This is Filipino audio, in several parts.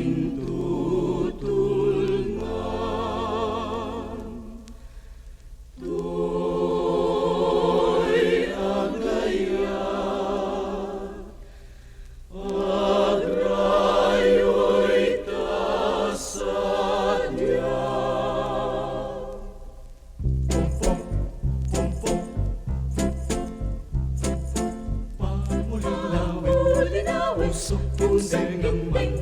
pagintutulngan. To'y agayat, agrayo'y tasadya. Pusok puting naman,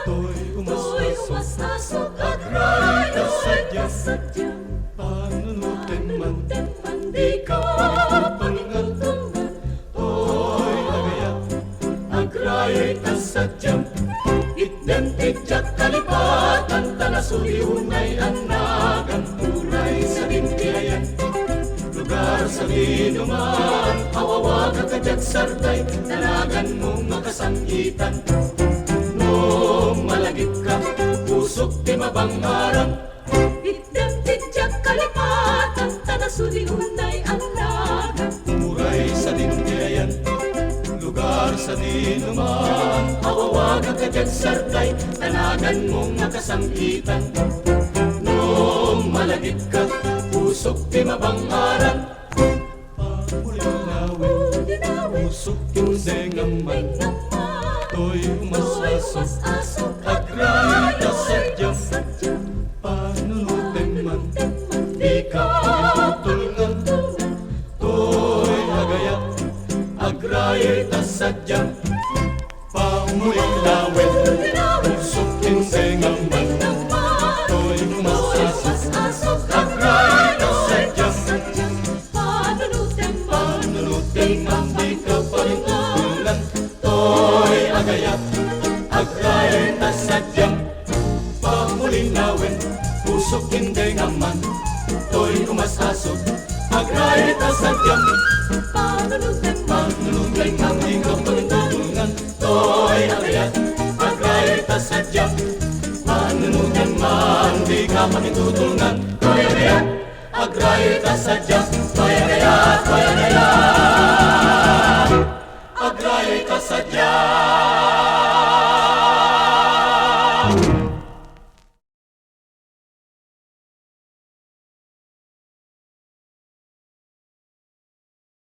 to'y umasasok, agrayo'y tasadya. Panunutin man, di ka pangintutungan. To'y agayat, agrayo'y tasadya. Itdem-tidyak kalipatan, tanasuriunay anagan, uray sa dintiayan. Lugar sa binuman, awawag agad sarday, dalagan mong makasangitan. No malagit ka, pusok di mabangaran. Itdem-tidyak kalipatan, tanasuriunay anagan, uray sa dintiayan. Lugar sa dinuman, awawag agad sarday, dalagan mong makasangitan. No malagit ka, pusok di mabangaran. Pamulinawi, pusok tindengaman, to'y umasasok, agrayo'y tasadya. Panunutin man, di ka tutulngan. To'y agayat, agrayo'y tasadya. Pamulinawi, pusok tindengaman, to'y umasasok, agrayo'y tasadya. Panunutin man, di ka panintulngan. To'y agayat, agrayo'y tasadya. Pamulinawin, pusok tindengaman, to'y umasasok, agrayo'y tasadya. Panunutin man, di ka panintulngan. To'y agayat, agrayo'y tasadya. Panunutin man, di ka panintulngan. To'y agayat, agrayo'y tasadya. To'y agayat, agrayo'y tasadya.